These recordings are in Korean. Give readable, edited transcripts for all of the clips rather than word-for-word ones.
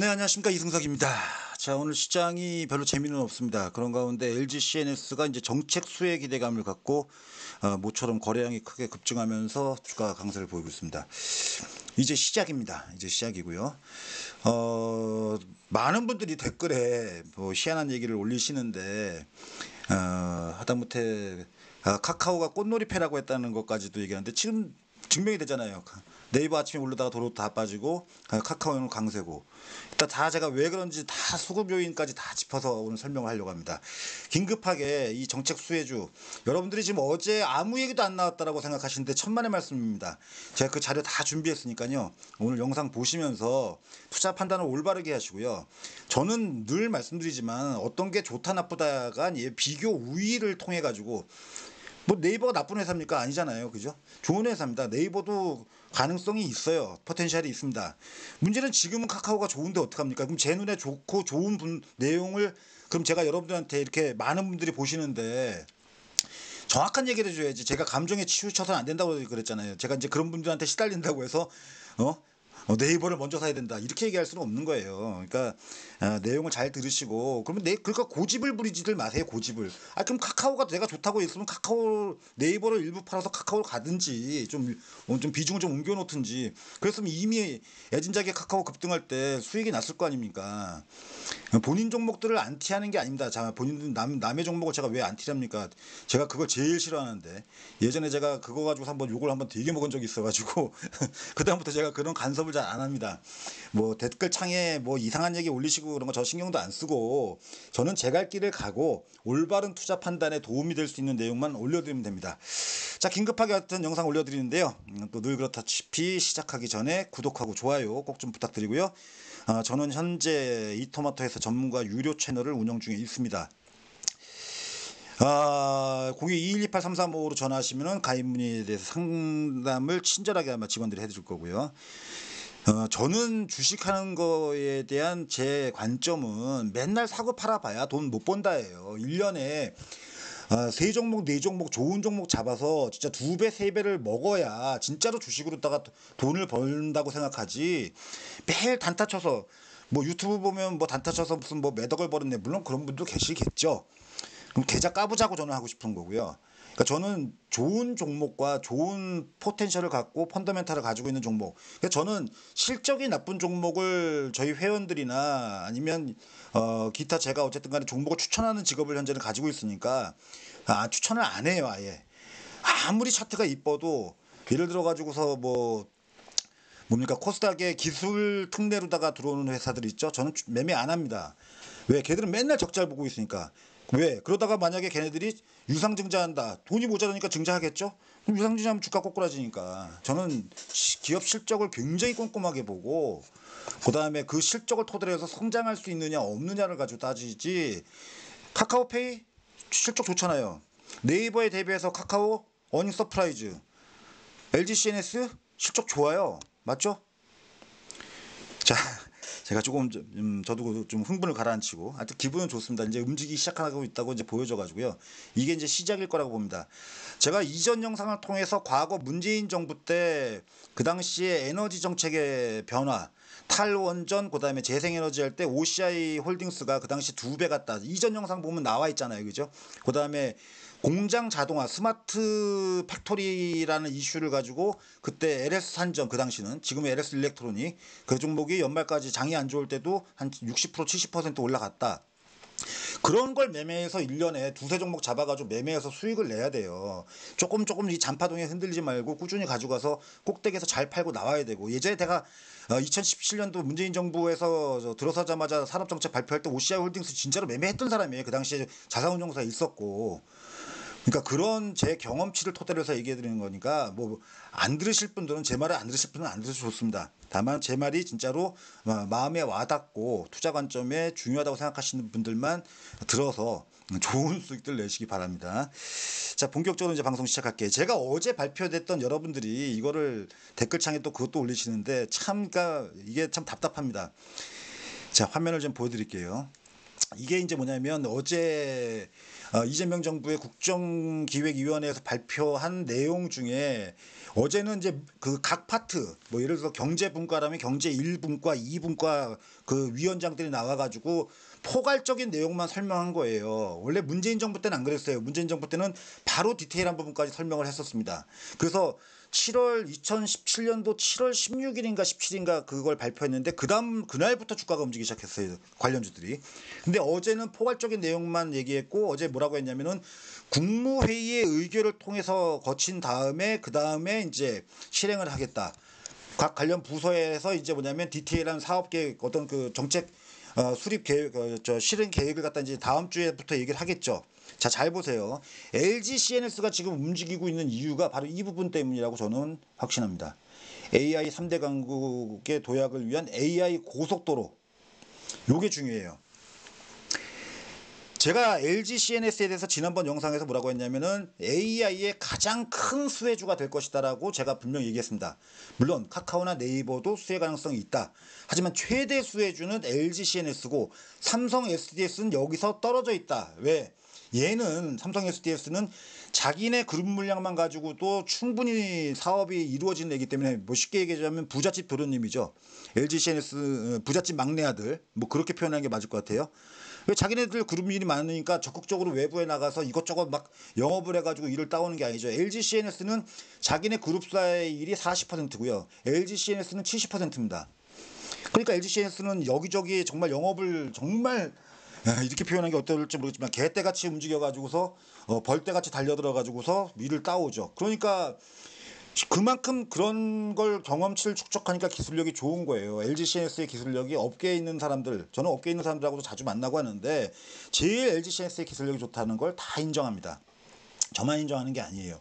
네, 안녕하십니까. 이승석입니다. 자, 오늘 시장이 별로 재미는 없습니다. 그런 가운데 LG CNS가 이제 정책 수혜 기대감을 갖고 모처럼 거래량이 크게 급증하면서 주가 강세를 보이고 있습니다. 이제 시작입니다. 이제 시작이고요. 많은 분들이 댓글에 뭐 희한한 얘기를 올리시는데 하다못해 카카오가 꽃놀이패라고 했다는 것까지도 얘기하는데 지금 증명이 되잖아요. 네이버 아침에 올르다가 도로 다 빠지고 카카오는 강세고 일단 다 제가 왜 그런지 다 수급 요인까지 다 짚어서 오늘 설명을 하려고 합니다. 긴급하게 이 정책 수혜주 여러분들이 지금 어제 아무 얘기도 안 나왔다라고 생각하시는데 천만의 말씀입니다. 제가 그 자료 다 준비했으니까요. 오늘 영상 보시면서 투자 판단을 올바르게 하시고요. 저는 늘 말씀드리지만 어떤 게 좋다 나쁘다가 아니에요. 비교 우위를 통해 가지고 뭐 네이버가 나쁜 회사입니까? 아니잖아요. 그죠? 좋은 회사입니다. 네이버도 가능성이 있어요. 포텐셜이 있습니다. 문제는 지금은 카카오가 좋은데 어떡합니까? 그럼 제 눈에 좋고 좋은 내용을 그럼 제가 여러분들한테 이렇게 많은 분들이 보시는데 정확한 얘기를 해줘야지. 제가 감정에 치우쳐서는 안 된다고 그랬잖아요. 제가 이제 그런 분들한테 시달린다고 해서 어? 네이버를 먼저 사야 된다 이렇게 얘기할 수는 없는 거예요. 그러니까 내용을 잘 들으시고 그러면 그러니까 고집을 부리지들 마세요. 고집을. 그럼 카카오가 내가 좋다고 했으면 카카오 네이버를 일부 팔아서 카카오를 가든지 좀 비중을 좀 옮겨놓든지 그랬으면 이미 애진작에 카카오 급등할 때 수익이 났을 거 아닙니까? 본인 종목들을 안티하는 게 아닙니다. 자, 본인 남의 종목을 제가 왜 안티합니까? 제가 그걸 제일 싫어하는데 예전에 제가 그거 가지고 한번 욕을 한번 되게 먹은 적이 있어가지고 그다음부터 제가 그런 간섭을 잘 안 합니다. 뭐 댓글창에 뭐 이상한 얘기 올리시고 그런 거 저 신경도 안 쓰고 저는 제 갈 길을 가고 올바른 투자 판단에 도움이 될 수 있는 내용만 올려드리면 됩니다. 자, 긴급하게 하여튼 영상 올려드리는데요. 또 늘 그렇다시피 시작하기 전에 구독하고 좋아요 꼭 좀 부탁드리고요. 저는 현재 이토마토에서 전문가 유료 채널을 운영 중에 있습니다. 0221283355로 전화하시면 가입 문의에 대해서 상담을 친절하게 아마 직원들이 해줄 거고요. 저는 주식하는 거에 대한 제 관점은 맨날 사고 팔아봐야 돈 못 번다예요. 1년에 세 종목 네 종목 좋은 종목 잡아서 진짜 두 배 세 배를 먹어야 진짜로 주식으로다가 돈을 번다고 생각하지. 매일 단타 쳐서 뭐 유튜브 보면 뭐 단타 쳐서 무슨 뭐 몇 억을 벌었네. 물론 그런 분도 계시겠죠. 그럼 계좌 까부자고 저는 하고 싶은 거고요. 그러니까 저는 좋은 종목과 좋은 포텐셜을 갖고 펀더멘탈을 가지고 있는 종목. 그러니까 저는 실적이 나쁜 종목을 저희 회원들이나 아니면 기타 제가 어쨌든 간에 종목을 추천하는 직업을 현재는 가지고 있으니까 추천을 안 해요, 아예. 아무리 차트가 이뻐도 예를 들어 가지고서 뭐 뭡니까 코스닥의 기술 특례로다가 들어오는 회사들 있죠. 저는 매매 안 합니다. 왜? 걔들은 맨날 적자를 보고 있으니까. 왜? 그러다가 만약에 걔네들이 유상증자한다. 돈이 모자라니까 증자하겠죠? 그럼 유상증자하면 주가 꼬꾸라지니까. 저는 기업 실적을 굉장히 꼼꼼하게 보고 그다음에 그 실적을 토대로 해서 성장할 수 있느냐 없느냐를 가지고 따지지. 카카오페이 실적 좋잖아요. 네이버에 대비해서 카카오 어닝 서프라이즈, LG CNS 실적 좋아요. 맞죠? 자, 제가 조금 저도 좀 흥분을 가라앉히고 하여튼 기분은 좋습니다. 이제 움직이기 시작하고 있다고 이제 보여져가지고요. 이게 이제 시작일 거라고 봅니다. 제가 이전 영상을 통해서 과거 문재인 정부 때 그 당시에 에너지 정책의 변화, 탈원전 그다음에 재생에너지 할 때 OCI 홀딩스가 그 당시 두 배 갔다. 이전 영상 보면 나와 있잖아요, 그죠? 그다음에 공장 자동화 스마트 팩토리라는 이슈를 가지고 그때 LS 산전 그 당시는 지금의 LS 일렉트로닉 그 종목이 연말까지 장이 안 좋을 때도 한 60% 70% 올라갔다. 그런 걸 매매해서 1년에 두세 종목 잡아가지고 매매해서 수익을 내야 돼요. 조금 조금 이 잔파동에 흔들리지 말고 꾸준히 가져가서 꼭대기에서 잘 팔고 나와야 되고 예전에 제가 2017년도 문재인 정부에서 들어서자마자 산업정책 발표할 때 OCI 홀딩스 진짜로 매매했던 사람이에요. 그 당시에 자산운용사 있었고 그러니까 그런 제 경험치를 토대로 해서 얘기해 드리는 거니까 뭐 안 들으실 분들은 제 말을 안 들으실 분은 안 들으셔도 좋습니다. 다만 제 말이 진짜로 마음에 와닿고 투자 관점에 중요하다고 생각하시는 분들만 들어서 좋은 수익들 내시기 바랍니다. 자, 본격적으로 이제 방송 시작할게요. 제가 어제 발표됐던 여러분들이 이거를 댓글창에 또 그것도 올리시는데 참 그러니까 이게 참 답답합니다. 자, 화면을 좀 보여드릴게요. 이게 이제 뭐냐면 어제 이재명 정부의 국정기획위원회에서 발표한 내용 중에 어제는 이제 그 각 파트 뭐 예를 들어서 경제분과라면 경제 1분과 2분과 그 위원장들이 나와가지고 포괄적인 내용만 설명한 거예요. 원래 문재인 정부 때는 안 그랬어요. 문재인 정부 때는 바로 디테일한 부분까지 설명을 했었습니다. 그래서 2017년도 7월 16일인가 17일인가 그걸 발표했는데 그다음 그날부터 주가가 움직이기 시작했어요. 관련주들이. 근데 어제는 포괄적인 내용만 얘기했고 어제 뭐라고 했냐면은 국무회의의 의결을 통해서 거친 다음에 그다음에 이제 실행을 하겠다. 각 관련 부서에서 이제 뭐냐면 디테일한 사업 계획 어떤 그 정책 수립 계획 실행 계획을 갖다 이제 다음 주에부터 얘기를 하겠죠. 자, 잘 보세요. LG CNS가 지금 움직이고 있는 이유가 바로 이 부분 때문이라고 저는 확신합니다. AI 3대 강국의 도약을 위한 AI 고속도로. 요게 중요해요. 제가 LG CNS에 대해서 지난번 영상에서 뭐라고 했냐면은 AI의 가장 큰 수혜주가 될 것이다라고 제가 분명히 얘기했습니다. 물론 카카오나 네이버도 수혜 가능성이 있다. 하지만 최대 수혜주는 LG CNS고 삼성 SDS는 여기서 떨어져 있다. 왜? 얘는 삼성 SDS는 자기네 그룹 물량만 가지고도 충분히 사업이 이루어지는 애기 때문에 뭐 쉽게 얘기하자면 부잣집 도련님이죠. LG CNS 부잣집 막내 아들 뭐 그렇게 표현하는 게 맞을 것 같아요. 왜 자기네들 그룹 일이 많으니까 적극적으로 외부에 나가서 이것저것 막 영업을 해가지고 일을 따오는 게 아니죠. LG CNS는 자기네 그룹사의 일이 40%고요. LG CNS는 70%입니다. 그러니까 LG CNS는 여기저기 정말 영업을 정말 이렇게 표현하는 게 어떨지 모르겠지만 개떼같이 움직여가지고서 벌떼같이 달려들어가지고서 일을 따오죠. 그러니까 그만큼 그런 걸 경험치를 축적하니까 기술력이 좋은 거예요. LG CNS의 기술력이 업계에 있는 사람들, 저는 업계에 있는 사람들하고도 자주 만나고 하는데 제일 LG CNS의 기술력이 좋다는 걸 다 인정합니다. 저만 인정하는 게 아니에요.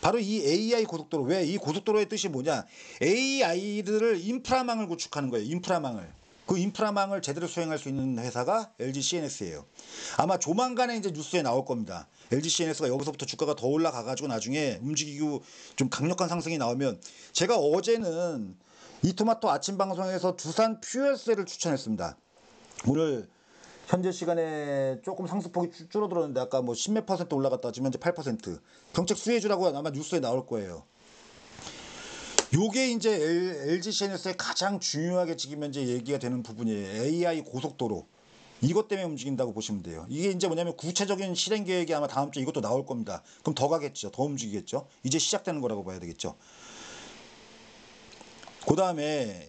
바로 이 AI 고속도로, 왜 이 고속도로의 뜻이 뭐냐? AI들을 인프라망을 구축하는 거예요. 인프라망을. 그 인프라망을 제대로 수행할 수 있는 회사가 LG CNS예요. 아마 조만간에 이제 뉴스에 나올 겁니다. LG CNS가 여기서부터 주가가 더 올라가가지고 나중에 움직이고 좀 강력한 상승이 나오면 제가 어제는 이토마토 아침 방송에서 두산 퓨얼셀을 추천했습니다. 오늘 현재 시간에 조금 상승폭이 줄어들었는데 아까 뭐 10몇 퍼센트 올라갔다 지금 현재 8% 정책 수혜주라고 아마 뉴스에 나올 거예요. 요게 이제 LG CNS의 가장 중요하게 지금 현재 얘기가 되는 부분이에요. AI 고속도로. 이것 때문에 움직인다고 보시면 돼요. 이게 이제 뭐냐면 구체적인 실행 계획이 아마 다음 주에 이것도 나올 겁니다. 그럼 더 가겠죠. 더 움직이겠죠. 이제 시작되는 거라고 봐야 되겠죠. 그 다음에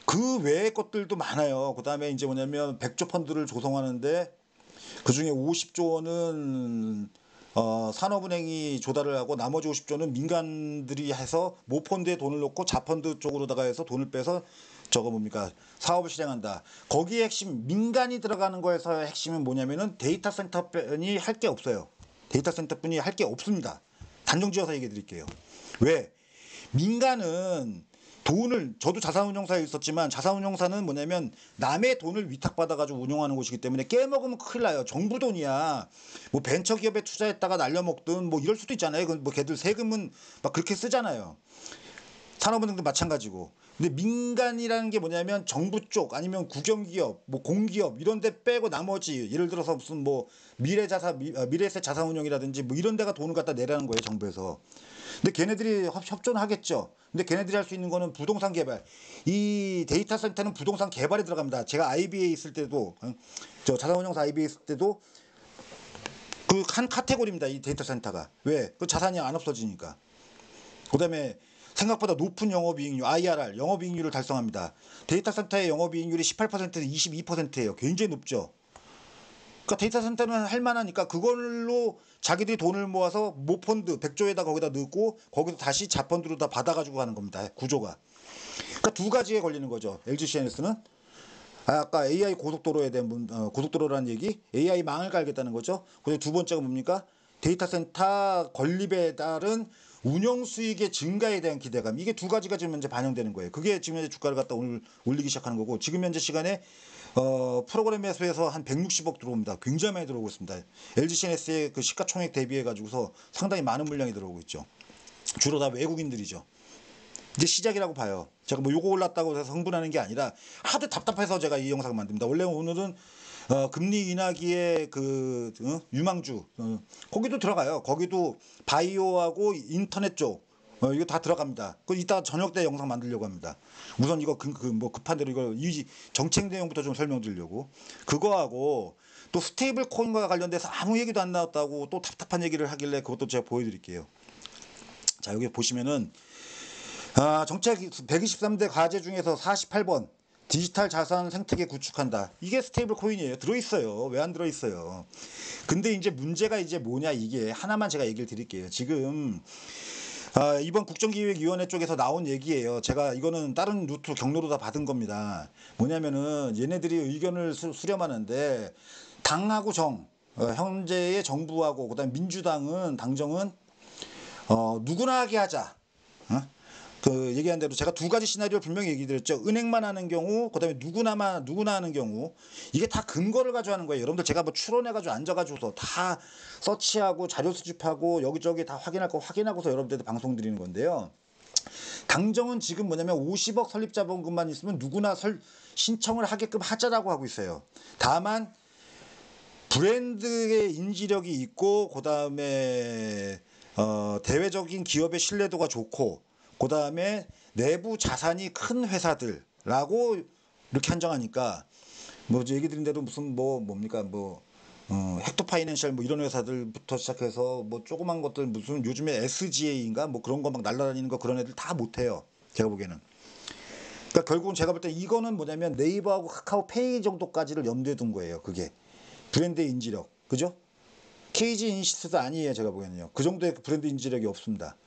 그 외의 것들도 많아요. 그 다음에 이제 뭐냐면 100조 펀드를 조성하는데 그 중에 50조 원은 산업은행이 조달을 하고 나머지 50조는 민간들이 해서 모펀드에 돈을 넣고 자펀드 쪽으로다가 해서 돈을 빼서 저거 뭡니까 사업을 실행한다. 거기에 핵심 민간이 들어가는 거에서 핵심은 뭐냐면은 데이터 센터뿐이 할 게 없어요. 데이터 센터뿐이 할 게 없습니다. 단정지어서 얘기해 드릴게요. 왜? 민간은 돈을 저도 자산운용사에 있었지만 자산운용사는 뭐냐면 남의 돈을 위탁받아가지고 운용하는 곳이기 때문에 깨먹으면 큰일 나요. 정부 돈이야. 뭐 벤처기업에 투자했다가 날려먹든 뭐 이럴 수도 있잖아요. 뭐 걔들 세금은 막 그렇게 쓰잖아요. 산업은행도 마찬가지고. 근데 민간이라는 게 뭐냐면 정부 쪽 아니면 국영기업, 뭐 공기업 이런 데 빼고 나머지 예를 들어서 무슨 뭐 미래세 자산운용이라든지 뭐 이런 데가 돈을 갖다 내라는 거예요, 정부에서. 근데 걔네들이 협조는 하겠죠. 근데 걔네들이 할 수 있는 거는 부동산 개발. 이 데이터 센터는 부동산 개발에 들어갑니다. 제가 IB에 있을 때도 저 자산운용사 IB에 있을 때도 그 한 카테고리입니다. 이 데이터 센터가. 왜? 그 자산이 안 없어지니까. 그다음에 생각보다 높은 영업이익률, IRR, 영업이익률을 달성합니다. 데이터 센터의 영업이익률이 18%에서 22%예요. 굉장히 높죠. 그러니까 데이터 센터는 할 만하니까 그걸로 자기들이 돈을 모아서 모펀드 100조에다 거기다 넣고 거기서 다시 자펀드로 다 받아가지고 가는 겁니다. 구조가. 그러니까 두 가지에 걸리는 거죠. LG CNS는 아까 AI 고속도로에 대한 고속도로라는 얘기, AI 망을 깔겠다는 거죠. 그리고 두 번째가 뭡니까? 데이터 센터 건립에 따른 운영 수익의 증가에 대한 기대감. 이게 두 가지가 지금 현재 반영되는 거예요. 그게 지금 현재 주가를 갖다 오늘 올리기 시작하는 거고 지금 현재 시간에 프로그램 매수에서 한 160억 들어옵니다. 굉장히 많이 들어오고 있습니다. LG CNS의 그 시가총액 대비해 가지고서 상당히 많은 물량이 들어오고 있죠. 주로 다 외국인들이죠. 이제 시작이라고 봐요. 제가 뭐 요거 올랐다고 해서 흥분하는 게 아니라 하도 답답해서 제가 이 영상을 만듭니다. 원래 오늘은 금리 인하기의 그 유망주 거기도 들어가요. 거기도 바이오하고 인터넷 쪽 이거 다 들어갑니다. 그 이따 저녁 때 영상 만들려고 합니다. 우선 이거 뭐 급한 대로 이걸 이 정책 내용부터 좀 설명드리려고 그거하고 또 스테이블 코인과 관련돼서 아무 얘기도 안 나왔다고 또 답답한 얘기를 하길래 그것도 제가 보여드릴게요. 자 여기 보시면은 정책 123대 과제 중에서 48번 디지털 자산 생태계 구축한다. 이게 스테이블 코인이에요. 들어있어요. 왜 안 들어있어요? 근데 이제 문제가 이제 뭐냐 이게 하나만 제가 얘기를 드릴게요. 지금 이번 국정기획위원회 쪽에서 나온 얘기예요. 제가 이거는 다른 루트 경로로 다 받은 겁니다. 뭐냐면은 얘네들이 의견을 수렴하는데 당하고 현재의 정부하고 그다음 민주당은 당정은 누구나 하게 하자. 그 얘기한 대로 제가 두 가지 시나리오 분명히 얘기 드렸죠. 은행만 하는 경우, 그다음에 누구나 하는 경우 이게 다 근거를 가지고 하는 거예요. 여러분들 제가 뭐 추론해가지고 앉아가지고서 다 서치하고 자료 수집하고 여기저기 다 확인할 거 확인하고서 여러분들한테 방송 드리는 건데요. 당정은 지금 뭐냐면 50억 설립 자본금만 있으면 누구나 신청을 하게끔 하자라고 하고 있어요. 다만 브랜드의 인지력이 있고 그다음에 대외적인 기업의 신뢰도가 좋고 그 다음에 내부 자산이 큰 회사들라고 이렇게 한정하니까 뭐 얘기 드린 대로 무슨 뭡니까 헥토 파이낸셜 뭐 이런 회사들부터 시작해서 뭐 조그만 것들 무슨 요즘에 SGA인가 뭐 그런 거 막 날라다니는 거 그런 애들 다 못해요. 제가 보기에는. 그러니까 결국은 제가 볼 때 이거는 뭐냐면 네이버하고 카카오페이 정도까지를 염두에 둔 거예요. 그게 브랜드의 인지력, 그죠? KG 인시스도 아니에요. 제가 보기에는요. 그 정도의 브랜드 인지력이 없습니다.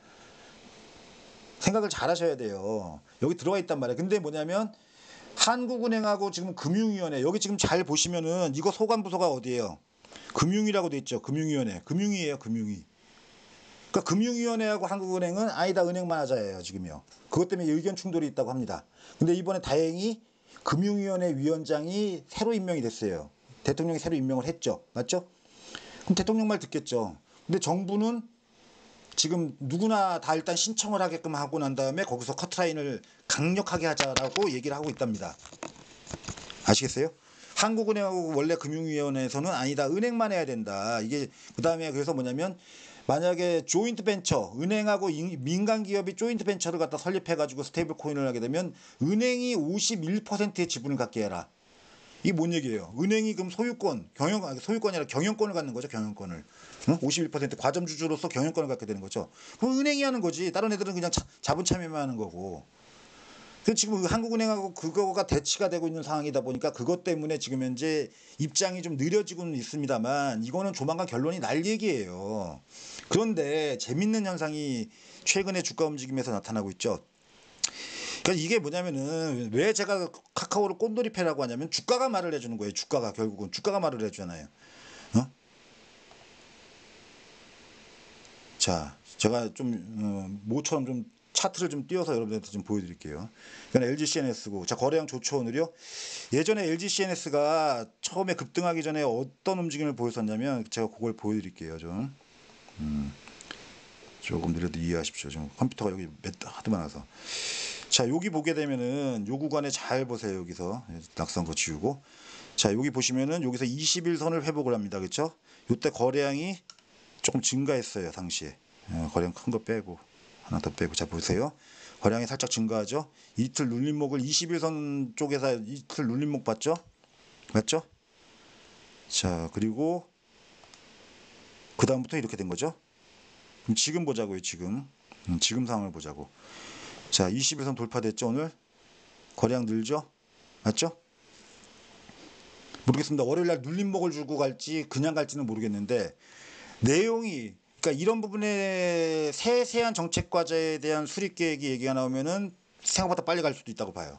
생각을 잘 하셔야 돼요. 여기 들어가 있단 말이에요. 근데 뭐냐면 한국은행하고 지금 금융위원회 여기 지금 잘 보시면은 이거 소관부서가 어디예요? 금융위라고 돼 있죠. 금융위원회. 금융위예요. 금융위. 그러니까 금융위원회하고 한국은행은 아니다 은행만 하자예요. 지금요. 그것 때문에 의견 충돌이 있다고 합니다. 근데 이번에 다행히 금융위원회 위원장이 새로 임명이 됐어요. 대통령이 새로 임명을 했죠. 맞죠? 그럼 대통령 말 듣겠죠. 근데 정부는 지금 누구나 다 일단 신청을 하게끔 하고 난 다음에 거기서 커트라인을 강력하게 하자라고 얘기를 하고 있답니다. 아시겠어요? 한국은행하고 원래 금융위원회에서는 아니다 은행만 해야 된다. 이게 그 다음에 그래서 뭐냐면 만약에 조인트 벤처 은행하고 민간 기업이 조인트 벤처를 갖다 설립해가지고 스테이블 코인을 하게 되면 은행이 51%의 지분을 갖게 해라. 이게 뭔 얘기예요? 은행이 그럼 소유권이 아니라 경영권을 갖는 거죠. 경영권을. 51% 과점주주로서 경영권을 갖게 되는 거죠. 그럼 은행이 하는 거지. 다른 애들은 그냥 자본 참여만 하는 거고. 지금 한국은행하고 그거가 대치가 되고 있는 상황이다 보니까 그것 때문에 지금 현재 입장이 좀 느려지고는 있습니다만 이거는 조만간 결론이 날 얘기예요. 그런데 재밌는 현상이 최근에 주가 움직임에서 나타나고 있죠. 그러니까 이게 뭐냐면은 왜 제가 카카오를 꼰돌이패라고 하냐면 주가가 말을 해주는 거예요. 주가가 결국은 주가가 말을 해주잖아요. 자, 제가 좀 모처럼 좀 차트를 좀 띄워서 여러분들한테 좀 보여드릴게요. 이건 LG CNS고, 자 거래량 좋죠 오늘요. 예전에 LG CNS가 처음에 급등하기 전에 어떤 움직임을 보였었냐면 제가 그걸 보여드릴게요. 좀 조금 느려도 이해하십시오. 좀 컴퓨터가 여기 하도 많아서. 자 여기 보게 되면은 요 구간에 잘 보세요. 여기서 낙선 거 지우고, 자 여기 보시면은 여기서 21선을 회복을 합니다. 그렇죠? 요때 거래량이 조금 증가했어요. 당시에 거래량 큰 거 빼고 하나 더 빼고, 자 보세요. 거래량이 살짝 증가하죠. 이틀 눌림목을 21선 쪽에서 이틀 눌림목 봤죠? 맞죠? 자 그리고 그 다음부터 이렇게 된 거죠. 그럼 지금 보자고요. 지금 상황을 보자고. 자 21선 돌파됐죠. 오늘 거래량 늘죠. 맞죠? 모르겠습니다. 월요일날 눌림목을 주고 갈지 그냥 갈지는 모르겠는데 내용이, 그러니까 이런 부분에 세세한 정책 과제에 대한 수립 계획이 얘기가 나오면은 생각보다 빨리 갈 수도 있다고 봐요.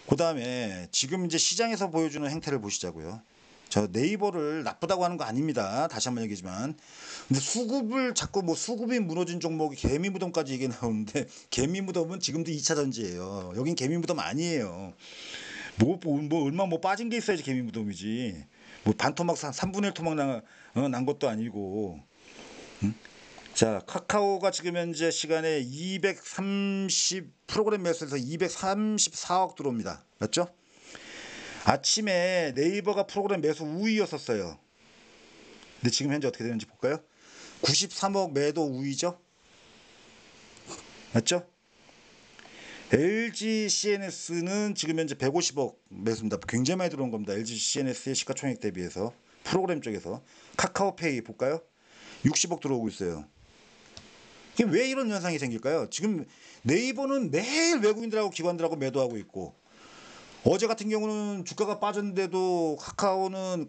그 다음에 지금 이제 시장에서 보여주는 행태를 보시자고요. 저 네이버를 나쁘다고 하는 거 아닙니다. 다시 한번 얘기지만. 근데 수급을 자꾸 수급이 무너진 종목이 개미무덤까지 얘기 나오는데 개미무덤은 지금도 2차 전지예요. 여긴 개미무덤 아니에요. 얼마 빠진 게 있어야지 개미무덤이지. 반토막 3분의 1 토막 난 것도 아니고. 응? 자 카카오가 지금 현재 시간에 230 프로그램 매수해서 234억 들어옵니다. 맞죠? 아침에 네이버가 프로그램 매수 우위였었어요. 근데 지금 현재 어떻게 되는지 볼까요? 93억 매도 우위죠. 맞죠? LG CNS는 지금 현재 150억 매수입니다. 굉장히 많이 들어온 겁니다. LG CNS의 시가총액 대비해서 프로그램 쪽에서. 카카오페이 볼까요? 60억 들어오고 있어요. 이게 왜 이런 현상이 생길까요? 지금 네이버는 매일 외국인들하고 기관들하고 매도하고 있고, 어제 같은 경우는 주가가 빠졌는데도 카카오는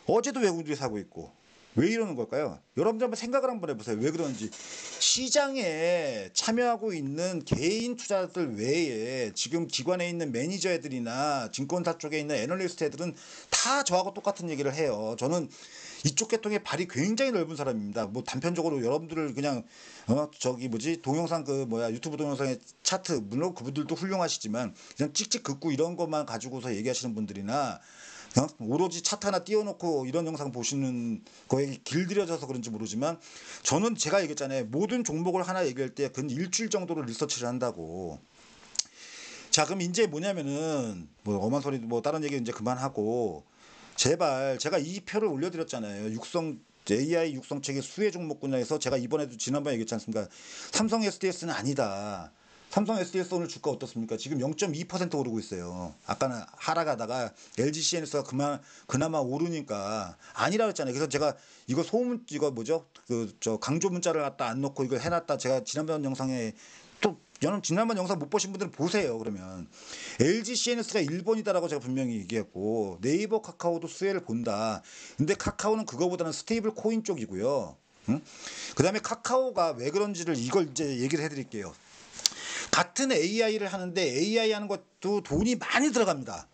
어제도 외국인들이 사고 있고, 왜 이러는 걸까요? 여러분들 한번 생각을 한번 해보세요. 왜 그런지. 시장에 참여하고 있는 개인 투자자들 외에 지금 기관에 있는 매니저애들이나 증권사 쪽에 있는 애널리스트 애들은 다 저하고 똑같은 얘기를 해요. 저는 이쪽 계통의 발이 굉장히 넓은 사람입니다. 뭐 단편적으로 여러분들을 그냥 저기 뭐지 동영상 그 뭐야 유튜브 동영상의 차트, 물론 그분들도 훌륭하시지만 그냥 찍찍 긋고 이런 것만 가지고서 얘기하시는 분들이나 오로지 차트 하나 띄워놓고 이런 영상 보시는 거에 길들여져서 그런지 모르지만, 저는 제가 얘기했잖아요. 모든 종목을 하나 얘기할 때 근 일주일 정도로 리서치를 한다고. 자, 그럼 이제 뭐냐면은 뭐 엄한 소리 뭐 다른 얘기 이제 그만하고, 제발, 제가 이 표를 올려드렸잖아요. AI 육성체계 수혜 종목 분야에서 제가 이번에도 지난번에 얘기했지 않습니까? 삼성 SDS는 아니다. 삼성 SDS 오늘 주가 어떻습니까? 지금 0.2% 오르고 있어요. 아까는 하락하다가 LG CNS가 그나마 오르니까 아니라 그랬잖아요. 그래서 제가 이거 소문, 이거 뭐죠? 그 저 강조 문자를 갖다 안 넣고 이걸 해놨다. 제가 지난번 영상에 또, 여러분 지난번 영상 못 보신 분들은 보세요. 그러면 LG CNS가 1번이다라고 제가 분명히 얘기했고, 네이버 카카오도 수혜를 본다. 근데 카카오는 그거보다는 스테이블 코인 쪽이고요. 응? 그 다음에 카카오가 왜 그런지를 이걸 이제 얘기를 해드릴게요. 같은 AI를 하는데 AI 하는 것도 돈이 많이 들어갑니다.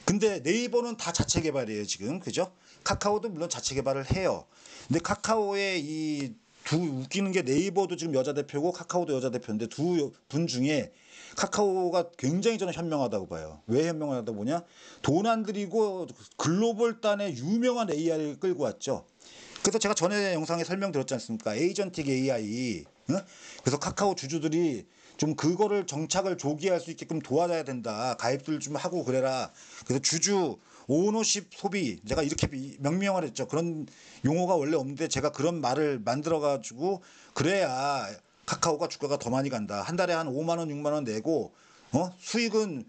근데 네이버는 다 자체 개발이에요, 지금. 그죠? 카카오도 물론 자체 개발을 해요. 근데 카카오의 이 두 웃기는 게, 네이버도 지금 여자 대표고 카카오도 여자 대표인데 두 분 중에 카카오가 굉장히 저는 현명하다고 봐요. 왜 현명하다고 보냐? 돈 안 들이고 글로벌 단의 유명한 AI를 끌고 왔죠. 그래서 제가 전에 영상에 설명드렸지 않습니까? 에이전틱 AI. 응? 그래서 카카오 주주들이 좀 그거를 정착을 조기할 수 있게끔 도와줘야 된다. 가입들 좀 하고 그래라. 그래서 주주 오너십 소비, 제가 이렇게 명명을 했죠. 그런 용어가 원래 없는데 제가 그런 말을 만들어 가지고, 그래야 카카오가 주가가 더 많이 간다. 한 달에 한 5만 원, 6만 원 내고 수익은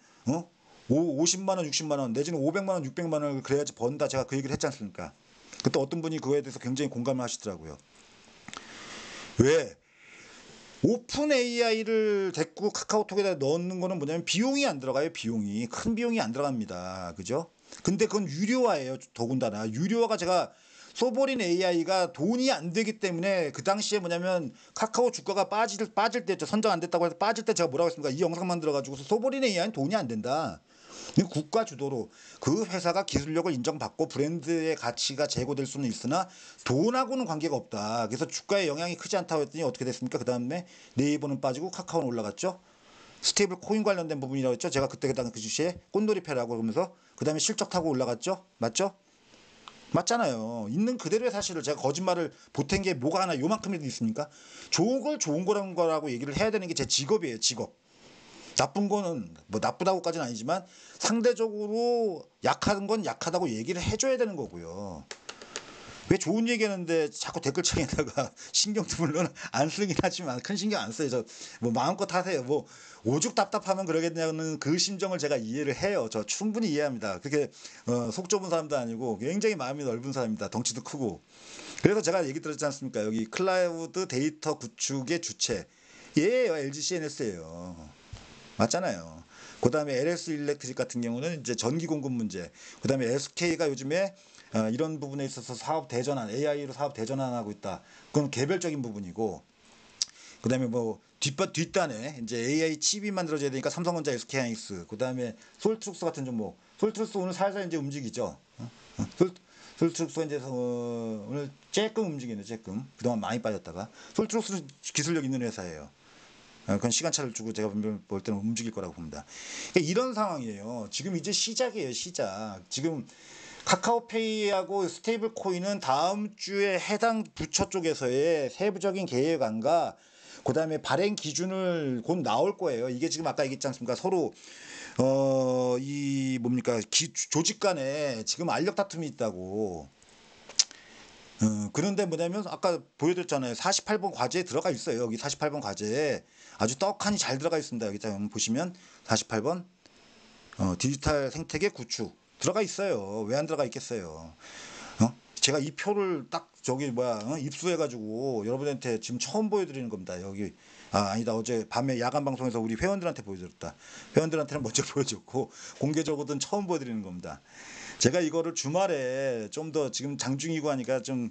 50만 원, 60만 원 내지는 500만 원, 600만 원을 그래야지 번다. 제가 그 얘기를 했지 않습니까? 그때 어떤 분이 그거에 대해서 굉장히 공감을 하시더라고요. 왜? 오픈 AI를 데리고 카카오톡에다 넣는 거는 뭐냐면 비용이 안 들어가요. 비용이. 큰 비용이 안 들어갑니다. 그죠? 근데 그건 유료화예요. 더군다나. 유료화가, 제가 소버린 AI가 돈이 안 되기 때문에 그 당시에 뭐냐면 카카오 주가가 빠질 때죠. 선정 안 됐다고 해서 빠질 때 제가 뭐라고 했습니까? 이 영상 만들어가지고 소버린 AI는 돈이 안 된다. 국가 주도로 그 회사가 기술력을 인정받고 브랜드의 가치가 제고될 수는 있으나 돈하고는 관계가 없다. 그래서 주가에 영향이 크지 않다고 했더니 어떻게 됐습니까? 그 다음에 네이버는 빠지고 카카오는 올라갔죠. 스테이블 코인 관련된 부분이라고 했죠. 제가 그때 그 주시에 꽃놀이 패라고 그러면서 그 다음에 실적 타고 올라갔죠. 맞죠? 맞잖아요. 있는 그대로의 사실을 제가 거짓말을 보탠 게 뭐가 하나 요만큼이라도 있습니까? 좋은 걸 좋은 거라는 거라고 얘기를 해야 되는 게 제 직업이에요. 직업. 나쁜 거는 뭐 나쁘다고까지는 아니지만 상대적으로 약한 건 약하다고 얘기를 해줘야 되는 거고요. 왜 좋은 얘기하는데 자꾸 댓글창에다가 신경도 물론 안 쓰긴 하지만 큰 신경 안 써요. 저 뭐 마음껏 하세요. 뭐 오죽 답답하면 그러겠냐는 그 심정을 제가 이해를 해요. 저 충분히 이해합니다. 그렇게 속 좁은 사람도 아니고 굉장히 마음이 넓은 사람입니다. 덩치도 크고. 그래서 제가 얘기 들었지 않습니까? 여기 클라우드 데이터 구축의 주체 얘예요. LG CNS예요. 맞잖아요. 그 다음에 LS 일렉트릭 같은 경우는 이제 전기 공급 문제. 그 다음에 SK가 요즘에 이런 부분에 있어서 사업 대전환, AI로 사업 대전환하고 있다. 그건 개별적인 부분이고. 그 다음에 뭐 뒷단에 이제 AI 칩이 만들어져야 되니까 삼성전자, SK하이닉스. 그 다음에 솔트룩스 같은 종목. 솔트룩스 오늘 살살 이제 움직이죠. 솔트룩스가 이제 오늘 조금 움직이네, 조금. 그동안 많이 빠졌다가. 솔트룩스는 기술력 있는 회사예요. 그건 시간차를 주고 제가 볼 때는 움직일 거라고 봅니다. 그러니까 이런 상황이에요. 지금 이제 시작이에요, 시작. 지금 카카오페이하고 스테이블 코인은 다음 주에 해당 부처 쪽에서의 세부적인 계획안과 그다음에 발행 기준을 곧 나올 거예요. 이게 지금 아까 얘기했지 않습니까? 서로 이 뭡니까 조직 간에 지금 알력 다툼이 있다고. 그런데 뭐냐면 아까 보여드렸잖아요. 48번 과제에 들어가 있어요. 여기 48번 과제에 아주 떡하니 잘 들어가 있습니다. 여기 보시면 48번 디지털 생태계 구축 들어가 있어요. 왜 안 들어가 있겠어요? 제가 이 표를 딱 저기 입수해가지고 여러분한테 지금 처음 보여드리는 겁니다. 여기 아니다, 어제 밤에 야간 방송에서 우리 회원들한테 보여드렸다. 회원들한테는 먼저 보여줬고 공개적으로는 처음 보여드리는 겁니다. 제가 이거를 주말에 좀 더 지금 장중이고 하니까 좀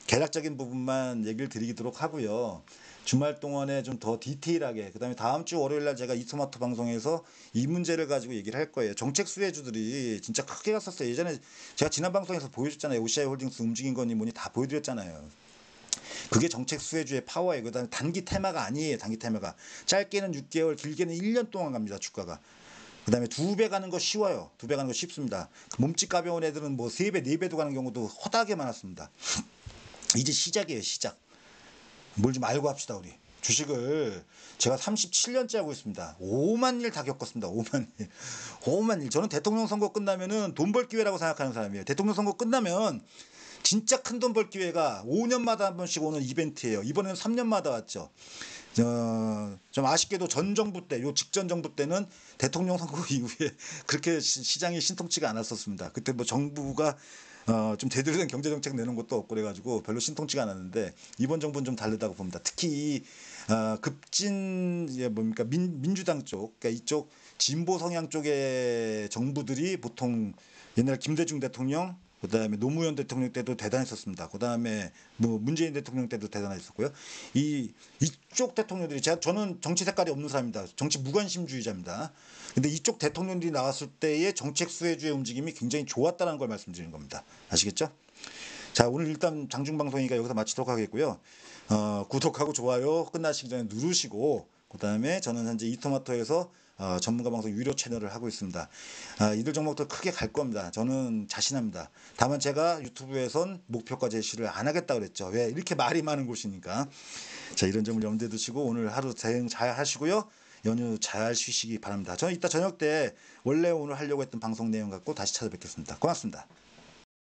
개략적인 부분만 얘기를 드리도록 하고요. 주말 동안에 좀 더 디테일하게, 그다음에 다음 주 월요일 날 제가 이토마토 방송에서 이 문제를 가지고 얘기를 할 거예요. 정책 수혜주들이 진짜 크게 갔었어요. 예전에 제가 지난 방송에서 보여줬잖아요. OCI 홀딩스 움직인 거니 뭐니 다 보여드렸잖아요. 그게 정책 수혜주의 파워예요. 그다음에 단기 테마가 아니에요. 단기 테마가 짧게는 6개월, 길게는 1년 동안 갑니다. 주가가. 그다음에 2배 가는 거 쉬워요. 2배 가는 거 쉽습니다. 몸집 가벼운 애들은 뭐 3배, 4배도 가는 경우도 허다하게 많았습니다. 이제 시작이에요. 시작. 뭘 좀 알고 합시다. 우리 주식을 제가 37년째 하고 있습니다. 5만 일 다 겪었습니다. 5만 일. 5만 일. 저는 대통령 선거 끝나면은 돈 벌 기회라고 생각하는 사람이에요. 대통령 선거 끝나면 진짜 큰 돈 벌 기회가 5년마다 한 번씩 오는 이벤트예요. 이번에는 3년마다 왔죠. 좀 아쉽게도 전 정부 때, 요 직전 정부 때는 대통령 선거 이후에 그렇게 시장이 신통치가 않았었습니다. 그때 뭐 정부가 좀 제대로 된 경제 정책 내는 것도 없고 그래가지고 별로 신통치가 않았는데 이번 정부는 좀 다르다고 봅니다. 특히 급진 뭡니까 민주당 쪽, 그러니까 이쪽 진보 성향 쪽의 정부들이 보통 옛날 김대중 대통령, 그다음에 노무현 대통령 때도 대단했었습니다. 그다음에 뭐 문재인 대통령 때도 대단했었고요. 이쪽 대통령들이 저는 정치 색깔이 없는 사람입니다. 정치 무관심주의자입니다. 근데 이쪽 대통령들이 나왔을 때의 정책 수혜주의 움직임이 굉장히 좋았다는 걸 말씀드리는 겁니다. 아시겠죠? 자, 오늘 일단 장중 방송이니까 여기서 마치도록 하겠고요. 구독하고 좋아요 끝나시기 전에 누르시고, 그다음에 저는 현재 이토마토에서 전문가 방송 유료 채널을 하고 있습니다. 이들 종목도 크게 갈 겁니다. 저는 자신합니다. 다만 제가 유튜브에선 목표가 제시를 안 하겠다 그랬죠. 왜? 이렇게 말이 많은 곳이니까. 자, 이런 점을 염두에 두시고 오늘 하루 대응 잘 하시고요. 연휴 잘 쉬시기 바랍니다. 저는 이따 저녁 때 원래 오늘 하려고 했던 방송 내용 갖고 다시 찾아뵙겠습니다. 고맙습니다.